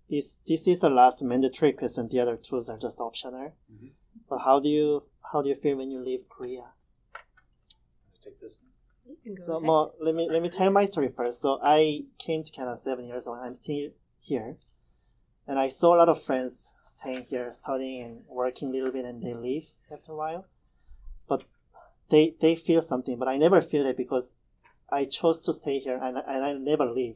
This is the last mandatory question. The other two are just optional. Mm-hmm. But how do you feel when you leave Korea? Take this one. So more, let me tell my story first. So I came to Canada 7 years old. I'm still here, and I saw a lot of friends staying here, studying and working a little bit, and they leave after a while. But they feel something, but I never feel it because I chose to stay here and I never leave.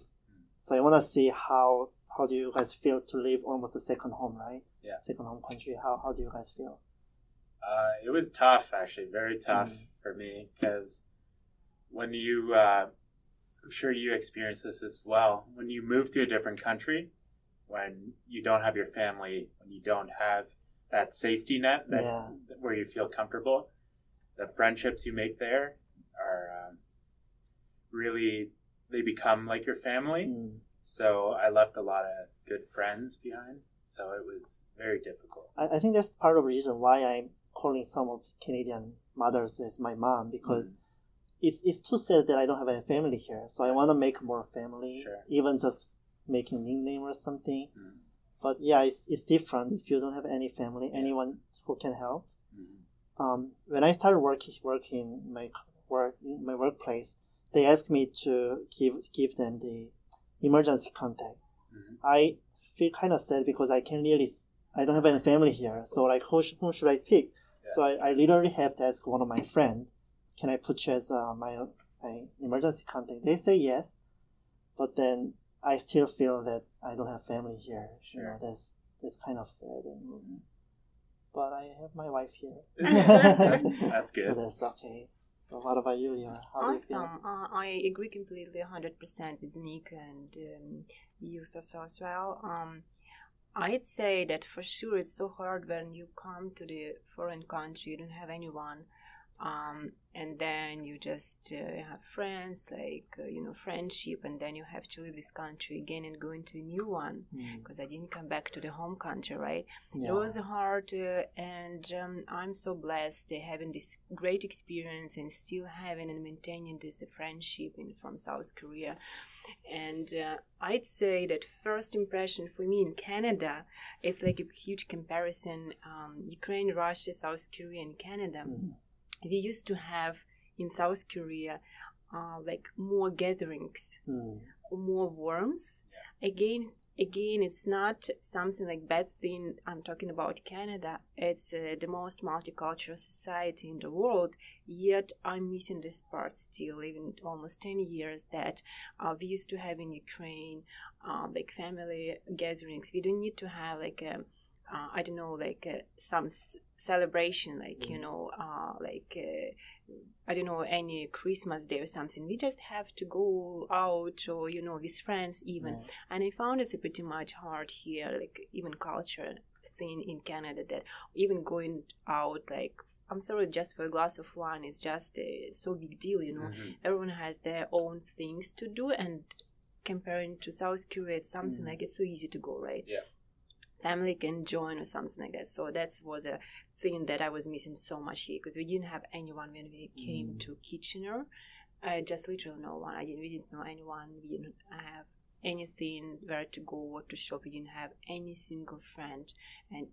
So I want to see how do you guys feel to leave almost a second home, right? Yeah. Second home country. How do you guys feel? It was tough, actually, very tough for me, because when you, I'm sure you experienced this as well, when you move to a different country, when you don't have your family, when you don't have that safety net where you feel comfortable, the friendships you make there are really, they become like your family. So I left a lot of good friends behind, so it was very difficult. I think that's part of the reason why I'm calling some of Canadian mothers as my mom, because it's too sad that I don't have a family here. So I want to make more family, even just making a nickname or something. But yeah, it's different if you don't have any family, anyone who can help. When I started working my workplace, they asked me to give them the emergency contact. I feel kind of sad because I don't have any family here. So like, whom should I pick? Yeah. So I literally have to ask one of my friends, can I put you as my emergency contact? They say yes, but then I still feel that I don't have family here. You know, that's kind of sad. But I have my wife here. That's good. So that's okay. So what about you, Leah? How awesome. do you feel? I agree completely, 100% with Nick and you, Saso, as well. I'd say that for sure it's so hard when you come to the foreign country, you don't have anyone, and then you just have friends, like, friendship, and then you have to leave this country again and go into a new one, because I didn't come back to the home country, right? Yeah. It was hard, and I'm so blessed having this great experience and still having and maintaining this friendship from South Korea. And I'd say that first impression for me in Canada, it's like a huge comparison, Ukraine, Russia, South Korea, and Canada. We used to have in South Korea like more gatherings, more warmth. Again, it's not something like bad thing. I'm talking about Canada. It's the most multicultural society in the world. Yet I'm missing this part still, even almost 10 years that we used to have in Ukraine, like family gatherings. We don't need to have like some celebration, like, I don't know, any Christmas day or something. We just have to go out or, with friends even. Yeah. And I found it's pretty much hard here, like even culture thing in Canada, that even going out, like, I'm sorry, just for a glass of wine is just so big deal, Everyone has their own things to do, and comparing to South Korea, it's something like it's so easy to go, right? Yeah. Family can join or something like that. So that was a thing that I was missing so much here, because we didn't have anyone when we came to Kitchener. Just literally no one. We didn't know anyone. We didn't have anything where to go or to shop. We didn't have any single friend and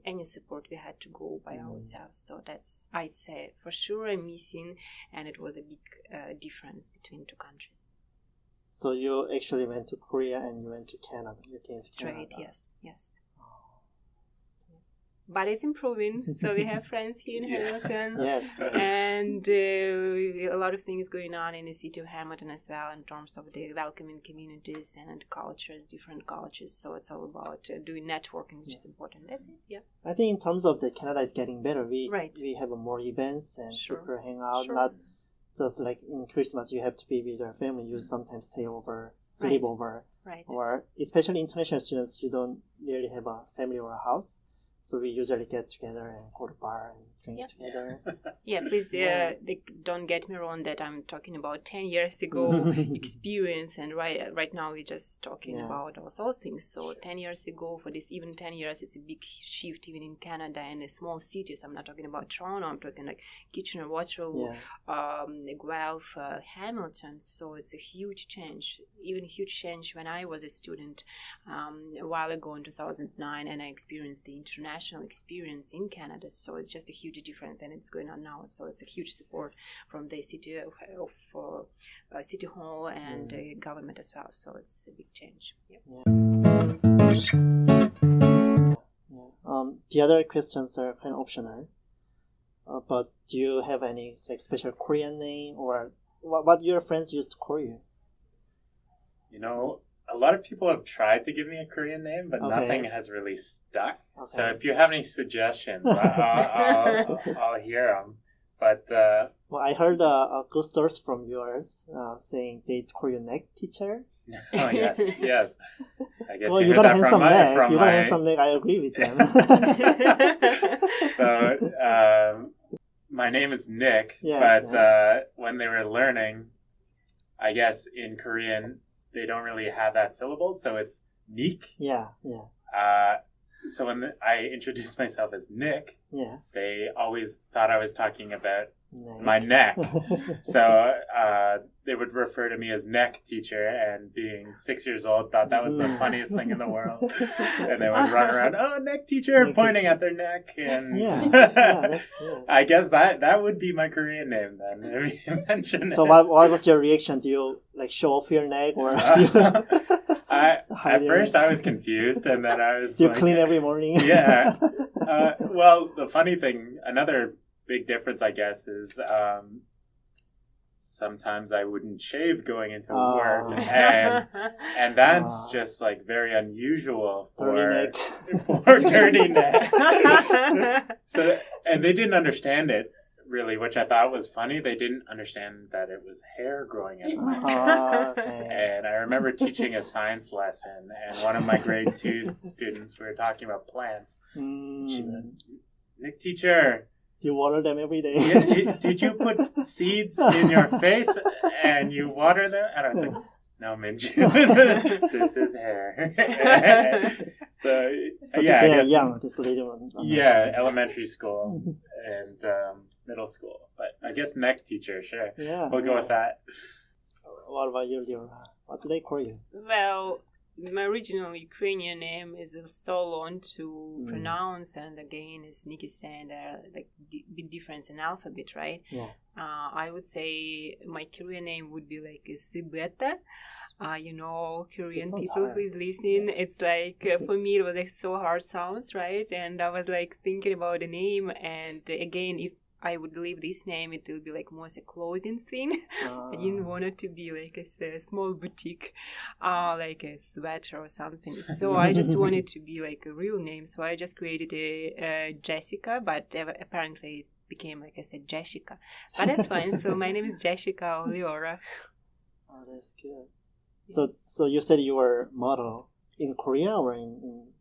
any support. We had to go by ourselves. So that's, I'd say, for sure I'm missing, and it was a big difference between two countries. So you actually went to Korea and you went to Canada. You came straight, Canada. Yes. But it's improving, so we have friends here in Hamilton, and a lot of things going on in the city of Hamilton as well in terms of the welcoming communities and cultures, different cultures. So it's all about doing networking, which is important. That's it. Yeah. I think in terms of the Canada is getting better. We have more events and people hang out. Not just like in Christmas, you have to be with your family. You sometimes stay over, sleep over, or especially international students, you don't really have a family or a house. So we usually get together and go to bar and drink together. Yeah, please don't get me wrong that I'm talking about 10 years ago experience, and right now we're just talking about all things. So 10 years ago, for this even 10 years, it's a big shift even in Canada and the small cities. I'm not talking about Toronto, I'm talking like Kitchener, Waterloo, Guelph, Hamilton. So it's a huge change even a huge change when I was a student a while ago in 2009, and I experienced the international experience in Canada. So it's just a huge difference, and it's going on now. So it's a huge support from the city of City Hall and government as well. So it's a big change. Yeah. The other questions are kind of optional. But do you have any like special Korean name, or what your friends used to call you? You know, a lot of people have tried to give me a Korean name, but nothing has really stuck. Okay. So if you have any suggestions, I'll hear them. But well, I heard a good source from yours saying they call you neck teacher. Oh yes. I guess well, you got a handsome neck. You got a handsome neck. I agree with them. So my name is Nick, but when they were learning, I guess in Korean they don't really have that syllable, so it's Nick. Yeah. So when I introduced myself as Nick, they always thought I was talking about my neck. So they would refer to me as neck teacher, and being 6 years old, thought that was the funniest thing in the world. And they would run around, oh, neck teacher, pointing at their neck. And that's cool. I guess that would be my Korean name then, if you mention so it. what was your reaction? Do you like show off your neck, or do you at first I was confused, and then I was you clean every morning? Yeah. Well, the funny thing, another big difference, I guess, is sometimes I wouldn't shave going into work, and that's just like very unusual for dirty neck. So, and they didn't understand it really, which I thought was funny. They didn't understand that it was hair growing in my face. And I remember teaching a science lesson, and one of my grade 2 students, we were talking about plants. She went, Nick teacher, you water them every day. Did you put seeds in your face and you water them? And I was like, no, Minju, this is hair. So yeah, I guess, young. So they don't elementary school and middle school. But I guess neck teacher, sure. Yeah, we'll go with that. What about you, Leora? What do they call you? Well, my original Ukrainian name is so long to pronounce, and again, as Nikki said, like big difference in alphabet, right? Yeah. I would say my Korean name would be like Sibeta. Korean people who is listening, it's like for me it was like so hard sounds, right? And I was like thinking about the name, and again, if I would leave this name, it will be like more a clothing thing. I didn't want it to be like a small boutique, like a sweater or something. So I just wanted to be like a real name. So I just created a Jessica, but apparently it became, like I said, Jessica. But that's fine. So my name is Jessica Leora. Oh, that's good. So you said you were model in Korea or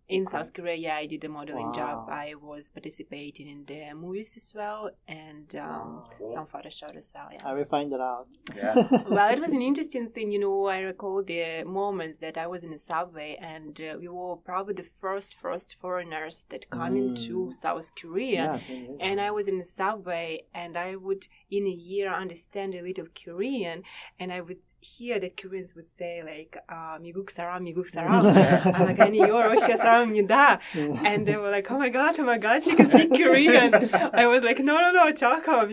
in South Korea? I did a modeling job. I was participating in the movies as well, and some photo shoot as well. Yeah. I will find it out. Yeah. Well, it was an interesting thing. I recall the moments that I was in the subway, and we were probably the first foreigners that come into South Korea. And I was in the subway, and I would in a year understand a little Korean, and I would hear that Koreans would say like "미국 사람, 미국 사람." I'm like, "아니, 러시아 사람입니다." And they were like, oh my god, she can speak Korean. I was like, no, Chakam,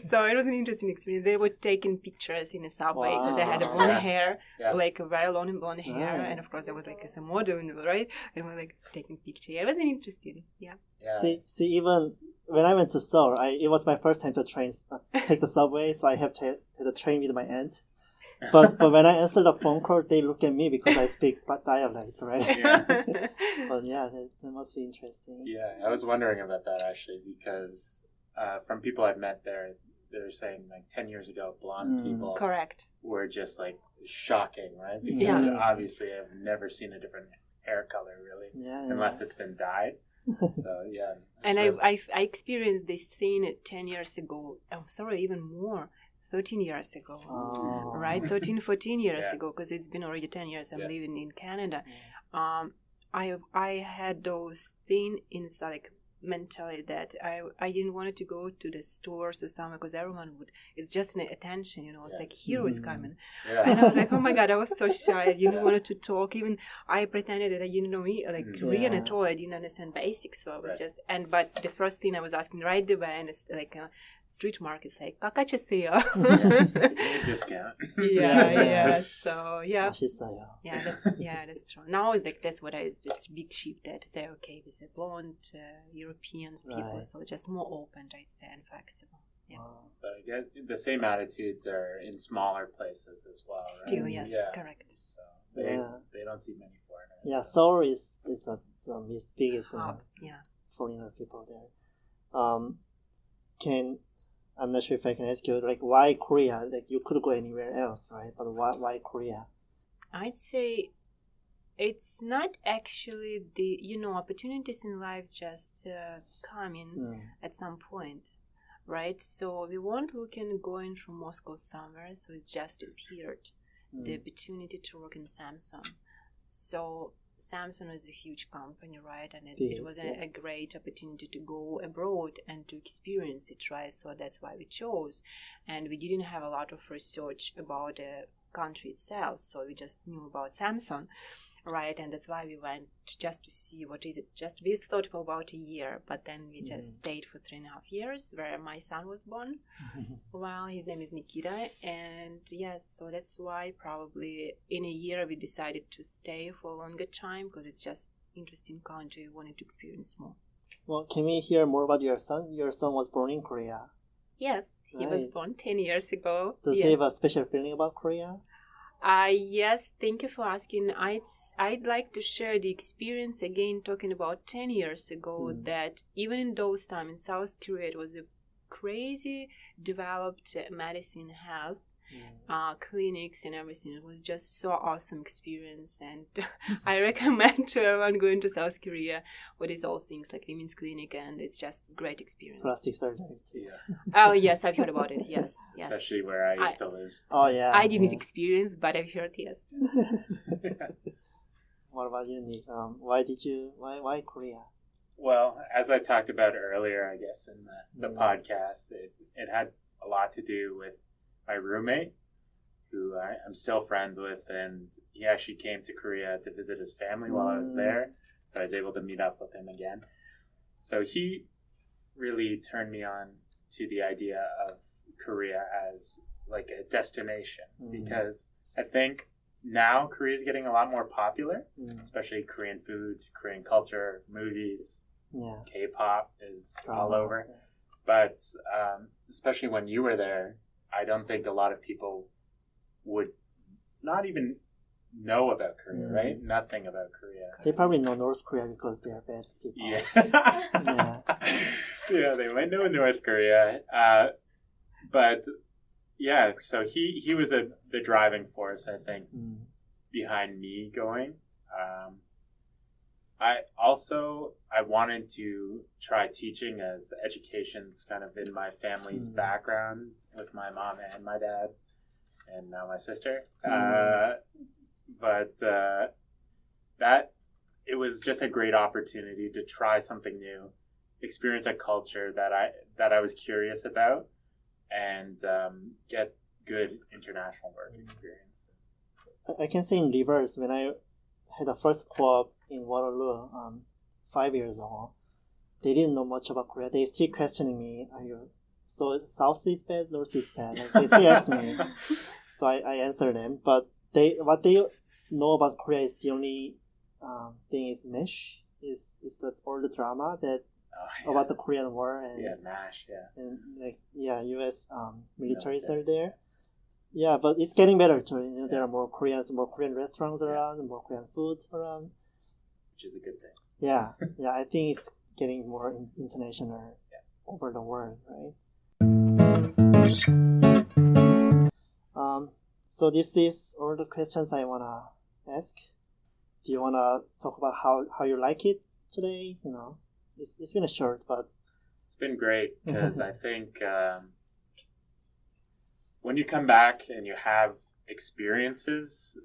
So it was an interesting experience. They were taking pictures in the subway because I had a blonde hair, like a very long blonde hair, and of course there was like some model, right? And we're like taking pictures. It was an interesting, yeah. See, even when I went to Seoul, it was my first time to take the subway, so I have to the train with my aunt. But when I answer the phone call, they look at me because I speak dialect, right? Yeah. But yeah, that must be interesting. Yeah, I was wondering about that actually, because from people I've met there, they're saying like 10 years ago, blonde people were just like shocking, right? Because obviously I've never seen a different hair color really, unless it's been dyed. So yeah. And I experienced this thing 10 years ago. I'm sorry, even more. 13 years ago, right? 13, 14 years ago, because it's been already 10 years I'm living in Canada. I had those things inside, like mentally that I didn't want to go to the stores or somewhere because everyone would, it's just an attention, it's like hero is coming. And I was like, oh my God, I was so shy. I didn't want to talk. Even I pretended that I didn't know Korean at all. I didn't understand basics. So I was but the first thing I was asking right away, and it's like a street market, like, kakacheseo. Discount. So that's true. Now it's like that's what I just a big shift there to say, okay, this is blonde Europeans people, so just more open, I'd say, and flexible. Yeah. But I get the same attitudes are in smaller places as well. Right? Still, yes, correct. So they don't see many foreigners. Yeah, Seoul is the biggest foreigner people there. I'm not sure if I can ask you, like, why Korea? Like, you could go anywhere else, right? But why Korea? I'd say it's not actually the, opportunities in life just come in at some point, right? So we weren't going from Moscow somewhere, so it just appeared, the opportunity to work in Samsung. So Samsung is a huge company, right? And it was a great opportunity to go abroad and to experience it, right? So that's why we chose. And we didn't have a lot of research about the country itself, so we just knew about Samsung, right? And that's why we went just to see what is it. Just we thought for about a year, but then we just stayed for 3.5 years, where my son was born. Well, his name is Nikita, and yes, so that's why probably in a year we decided to stay for a longer time, because it's just interesting country. We wanted to experience more. Well, can we hear more about your son? Your son was born in Korea. Yes, he was born 10 years ago. Does he have a special feeling about Korea? Yes, thank you for asking. I'd like to share the experience again, talking about 10 years ago, that even in those times in South Korea, it was a crazy developed medicine, health, clinics and everything. It was just so awesome experience, and I recommend to everyone going to South Korea what is all things like women's clinic, and it's just a great experience. Plastic surgery too. Oh yes, I've heard about it. Yes. Especially where I used to live. Oh yeah. I didn't experience, but I've heard yes. What about you, Nick? Why Korea? Well, as I talked about earlier, I guess in the podcast, it had a lot to do with my roommate, who I'm still friends with, and he actually came to Korea to visit his family while I was there, so I was able to meet up with him again. So he really turned me on to the idea of Korea as like a destination, because I think now Korea is getting a lot more popular, especially Korean food, Korean culture, movies, K-pop is all over. But especially when you were there, I don't think a lot of people would not even know about Korea, right? Nothing about Korea. They probably know North Korea because they are bad people. Yeah, they might know North Korea. But yeah, so he was the driving force, I think, behind me going. I wanted to try teaching, as education's kind of in my family's background with my mom and my dad, and now my sister. But that it was just a great opportunity to try something new, experience a culture that I was curious about, and get good international work experience. I can say in reverse, when I had the first co-op in Waterloo 5 years ago, they didn't know much about Korea. They still questioning me, so South is bad, North is bad? Like, they still ask me. So I answer them. But what they know about Korea is the only thing is MASH, is all the drama that about the Korean War, and MASH, and U.S. militaries are there. Yeah, but it's getting better too. There are more Korean restaurants around, more Korean food around, which is a good thing. Yeah, I think it's getting more international over the world, right? So this is all the questions I wanna ask. Do you wanna talk about how you like it today? It's been a short, but it's been great, because I think when you come back and you have experiences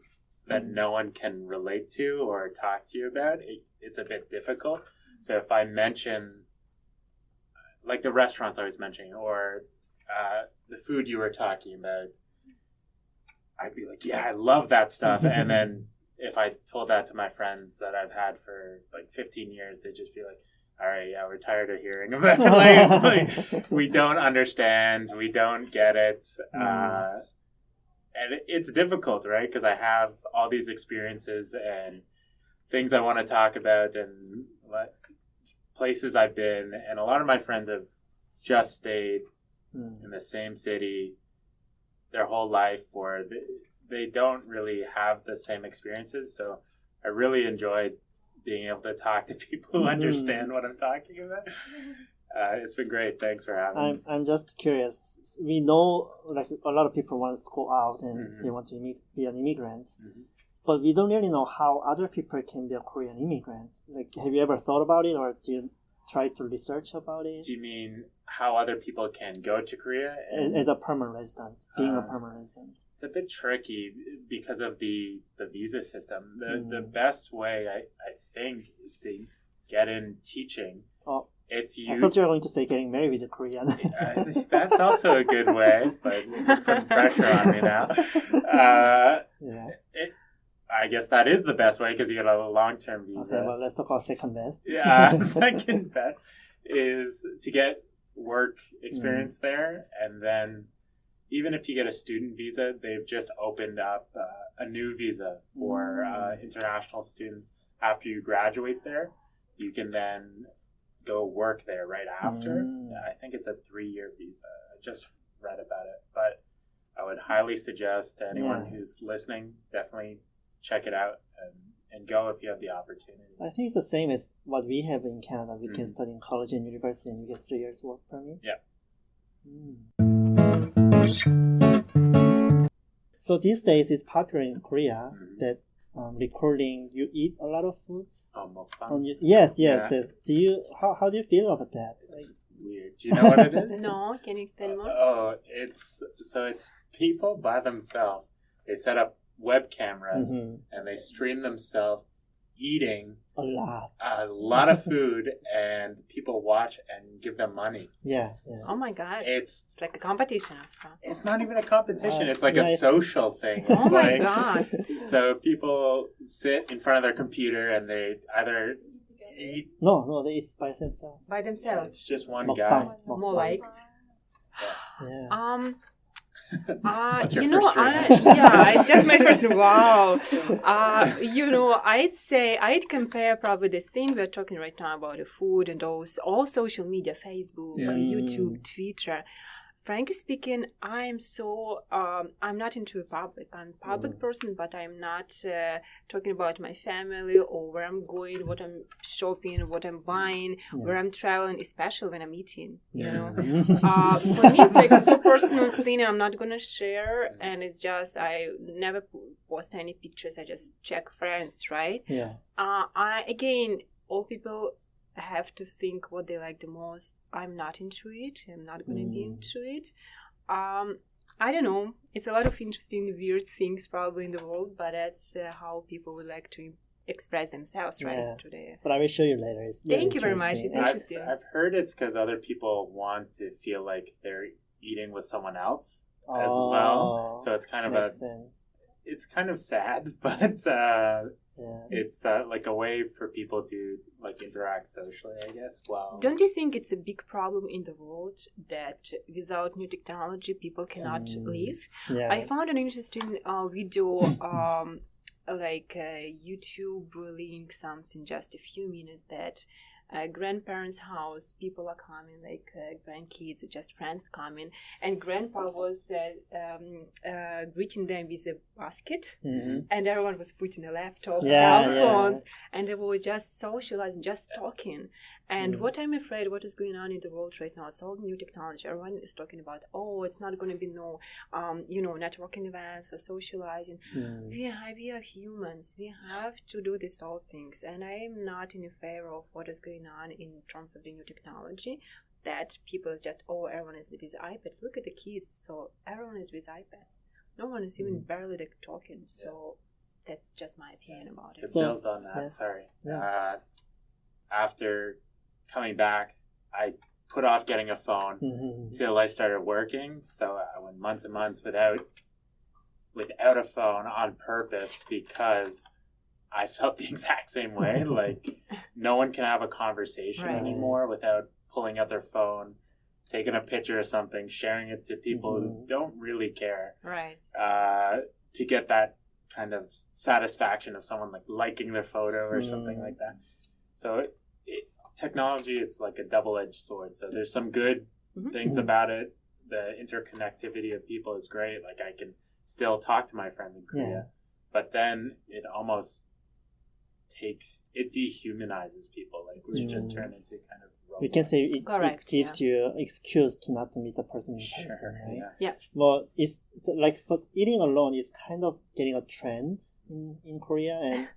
that no one can relate to or talk to you about, it's a bit difficult. So if I mention like the restaurants I was mentioning, or the food you were talking about, I'd be like, yeah, I love that stuff. And then if I told that to my friends that I've had for like 15 years, they'd just be like, all right, yeah, we're tired of hearing about it. Like, we don't understand. We don't get it. And it's difficult, right? Because I have all these experiences and things I want to talk about and places I've been. And a lot of my friends have just stayed in the same city their whole life, or they don't really have the same experiences. So I really enjoyed being able to talk to people who understand what I'm talking about. It's been great. Thanks for having me. I'm just curious. We know like a lot of people want to go out and they want to be an immigrant, but we don't really know how other people can be a Korean immigrant. Like, have you ever thought about it, or do you try to research about it? Do you mean how other people can go to Korea? As a permanent resident, being a permanent resident. It's a bit tricky because of the visa system. The best way, I think, is to get in teaching. Oh, if you, I thought you were going to say getting married with a Korean. That's also a good way, but you're putting pressure on me now. I guess that is the best way because you get a long-term visa. Okay, well, let's talk about second best. Second best is to get work experience there, and then even if you get a student visa, they've just opened up a new visa for international students. After you graduate there, you can then go work there right after. I think it's a 3-year visa. I just read about it, but I would highly suggest to anyone who's listening, definitely check it out and go if you have the opportunity. I think it's the same as what we have in Canada. We can study in college and university and you get 3 years work permit. Yeah. So these days it's popular in Korea that recording, you eat a lot of food. Yes. Do you how do you feel about that? It's weird. Do you know what it is? No, can you explain more? Oh, it's people by themselves. They set up web cameras and they stream themselves eating a lot of food, and people watch and give them money. Yeah. Oh my God! It's like a competition or something. It's not even a competition. It's like a social thing. It's oh my God! So people sit in front of their computer and they either eat. No, they eat by themselves. By themselves. It's just one guy. More likes. Yeah. It's just my first wow. I'd compare probably the thing we're talking right now about the food and all social media, Facebook, YouTube, Twitter. Frankly speaking, I'm not into public. I'm a public person, but I'm not talking about my family or where I'm going, what I'm shopping, what I'm buying, where I'm traveling, especially when I'm eating, you know. For me, it's like a so personal thing I'm not going to share. And it's just, I never post any pictures. I just check friends, right? Yeah. Again, all people have to think what they like the most. I'm not into it. I'm not going to be into it. I don't know. It's a lot of interesting, weird things probably in the world, but that's how people would like to express themselves today. But I will show you later. Thank you very much. It's interesting. I've heard it's because other people want to feel like they're eating with someone else as well. So it's kind of it's kind of sad, but it's like a way for people to like interact socially, I guess. Wow. Don't you think it's a big problem in the world that without new technology people cannot live? Yeah. I found an interesting video YouTube link something just a few minutes that grandparents' house, people are coming, like grandkids, just friends coming, and grandpa was greeting them with a basket, and everyone was putting a laptop, cell phones, and they were just socializing, just talking. And what I'm afraid, what is going on in the world right now, it's all new technology. Everyone is talking about, it's not going to be no, networking events or socializing. We are humans. We have to do these all things. And I am not in favor of what is going on in terms of the new technology, that people is just, everyone is with iPads. Look at the kids. So everyone is with iPads. No one is even barely like talking. So that's just my opinion about it. To build on that, sorry. After coming back, I put off getting a phone till I started working. So I went months and months without a phone on purpose because I felt the exact same way. Like, no one can have a conversation anymore without pulling out their phone, taking a picture of something, sharing it to people who don't really care. Right. To get that kind of satisfaction of someone like liking their photo or something like that. So technology, it's like a double-edged sword. So there's some good things about it. The interconnectivity of people is great. Like, I can still talk to my friends in Korea, but then it almost dehumanizes people. Like, we just turn into kind of robots. We can say it gives you an excuse to not to meet the person in person, right? Yeah. Well, it's like for eating alone is kind of getting a trend in Korea and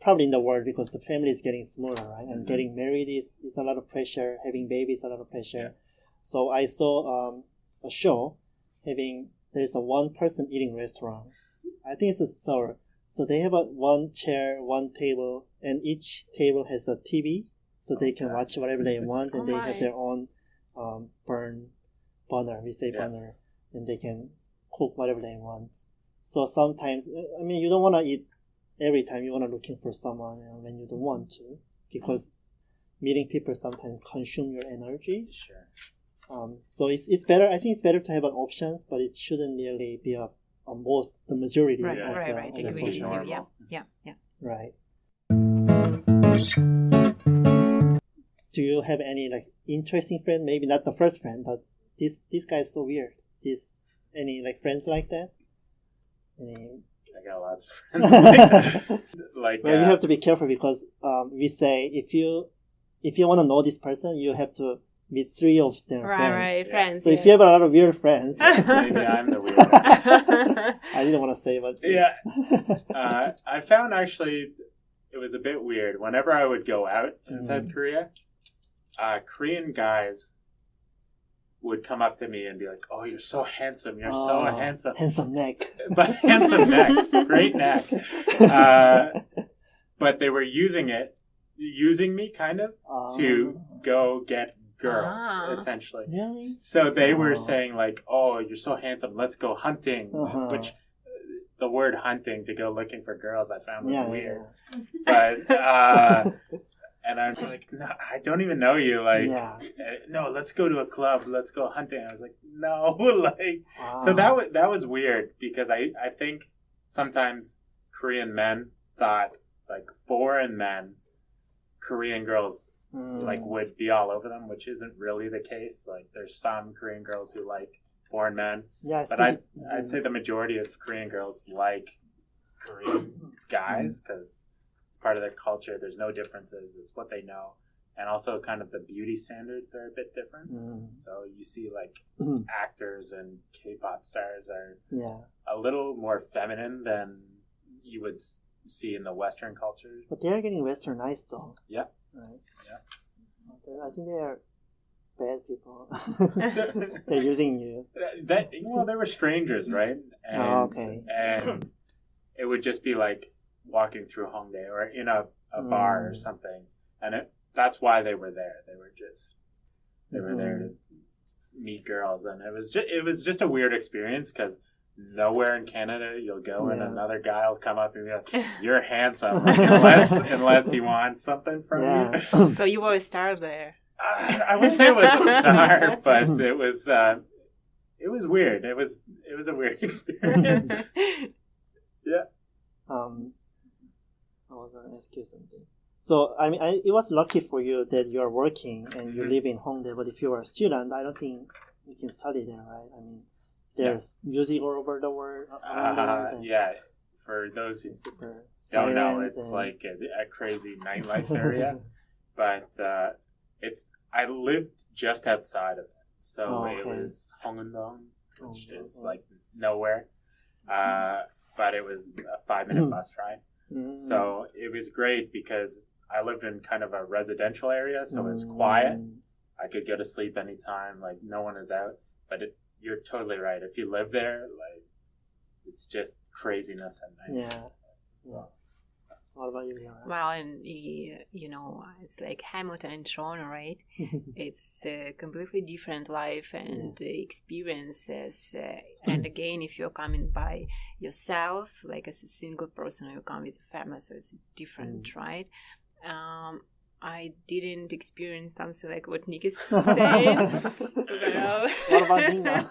probably in the world because the family is getting smaller, right? And getting married is a lot of pressure. Having babies is a lot of pressure. Yeah. So I saw a show there's a one person eating restaurant. I think it's a Seoul. So they have one chair, one table, and each table has a TV, so they can watch whatever they want, and they have their own burner. We say burner, and they can cook whatever they want. So sometimes, I mean, you don't want to eat every time. You want to looking for someone when you don't want to, because meeting people sometimes consume your energy. Sure. So it's better. I think it's better to have an options, but it shouldn't really be the majority. Right. Of Agree. Yeah. Right. Do you have any like interesting friend? Maybe not the first friend, but this guy is so weird. Any like friends like that? I got lots of friends. Like, well, you have to be careful because we say if you want to know this person, you have to meet 3 of their friends. Friends. So if you have a lot of weird friends, maybe I'm the weird one. I didn't want to say, but I found actually it was a bit weird. Whenever I would go out inside Korea, Korean guys would come up to me and be like, "Oh, you're so handsome! You're so handsome! Handsome neck, but handsome neck, great neck." But they were using me kind of to go get girls, essentially. Really? So they were saying like, "Oh, you're so handsome. Let's go hunting." Which the word hunting to go looking for girls I found was weird. But and I'm like, "No, I don't even know you. Like, no, let's go to a club. Let's go hunting." I was like, "No, like." So that was weird because I think sometimes Korean men thought like foreign men, Korean girls like would be all over them, which isn't really the case. Like, there's some Korean girls who like foreign men, but I'd say the majority of Korean girls like Korean guys because it's part of their culture. There's no differences. It's what they know, and also kind of the beauty standards are a bit different. So you see like actors and K-pop stars are a little more feminine than you would see in the Western culture. But they are getting westernized though. Yeah. Right. Yeah. I think they are bad people. They're using you. They were strangers, right? And, and it would just be like walking through Hongdae or in a bar or something, and that's why they were there. They were there to meet girls, and it was just a weird experience because nowhere in Canada you'll go and another guy will come up and be like, "You're handsome," unless he wants something from you. So you were a star there. I wouldn't say it was a star, but it was weird. It was a weird experience. Yeah. I was gonna ask you something. So I mean, it was lucky for you that you are working and you live in Hongdae. But if you are a student, I don't think you can study there, right? I mean, there's music all over the world. Yeah. For those who don't know, it's like a crazy nightlife area. But I lived just outside of it. So it was Hongundong, which is like nowhere. But it was a 5-minute bus ride. So it was great because I lived in kind of a residential area, so it was quiet. I could go to sleep anytime, like no one is out. But you're totally right. If you live there, like it's just craziness at night. Yeah. So. What about you, Yara? Well, and it's like Hamilton and Toronto, right? It's a completely different life and experiences. And again, if you're coming by yourself, like as a single person, or you come with a family, so it's different, right? I didn't experience something like what Nick is saying. Well, what about Nina?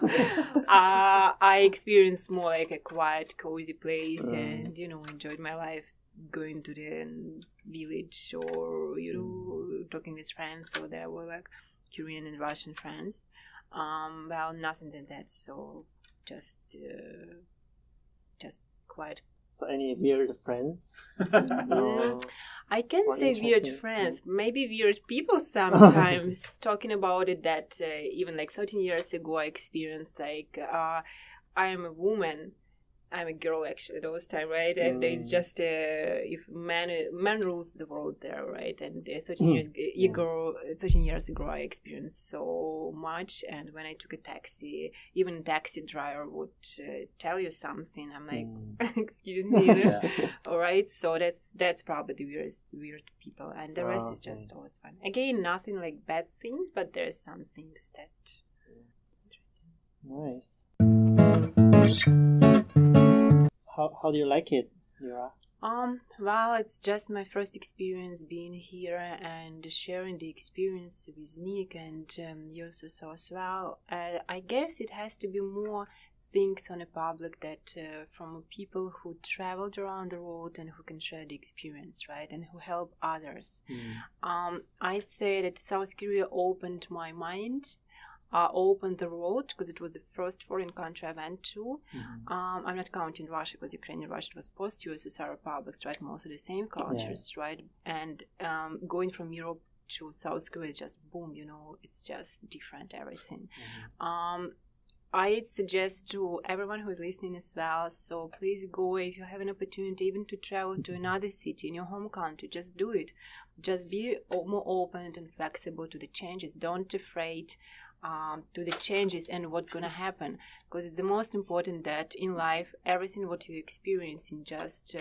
I experienced more like a quiet, cozy place, and enjoyed my life going to the village or talking with friends. So there were like Korean and Russian friends. Well, nothing than that. So just quite. So any weird friends? I can't say weird friends. Maybe weird people sometimes. Talking about it, that even like 13 years ago, I experienced like I am a woman. I'm a girl actually those time, right? And it's just if man rules the world there, right? And 13 years ago, I experienced so much. And when I took a taxi, even a taxi driver would tell you something. I'm like, excuse me, all right. So that's probably the weird people, and the rest is just always fun. Again, nothing like bad things, but there's some things that interesting. Nice. How do you like it, Yara? Well, it's just my first experience being here and sharing the experience with Nick and you Saso as well. I guess it has to be more things on the public that from people who traveled around the world and who can share the experience, right, and who help others. I'd say that South Korea opened my mind. Opened the road because it was the first foreign country I went to. I'm not counting Russia because Ukraine and Russia was post-USSR republics, right? Most of the same cultures, right? And going from Europe to South Korea is just boom, it's just different everything. I'd suggest to everyone who is listening as well, so please go if you have an opportunity even to travel to another city in your home country, just do it. Just be more open and flexible to the changes. Don't afraid to the changes and what's going to happen, because it's the most important that in life everything what you experience in just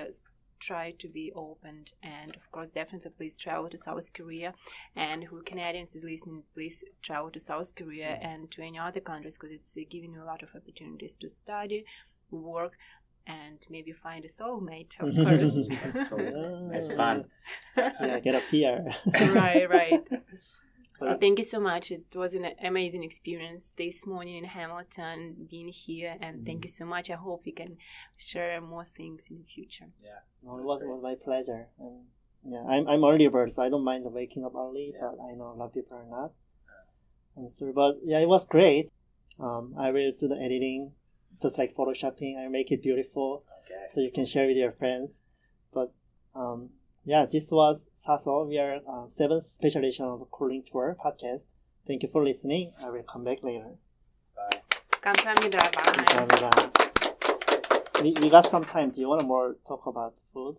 try to be open. And of course definitely please travel to South Korea, and who Canadians is listening, please travel to South Korea and to any other countries, because it's giving you a lot of opportunities to study, work, and maybe find a soulmate, of course. It's fun. Get a PR. right. So thank you so much. It was an amazing experience this morning in Hamilton, being here, and thank you so much. I hope we can share more things in the future. Yeah, it was my pleasure. And I'm early bird, so I don't mind waking up early, but I know a lot of people are not. And so, but it was great. I will do the editing, just like photoshopping. I make it beautiful, so you can share with your friends. But this was Saso. We are 7th special edition of Cooling Tour podcast. Thank you for listening. I will come back later. Bye. 감사합니다. Bye. 감사합니다. We got some time. Do you want to more talk about food?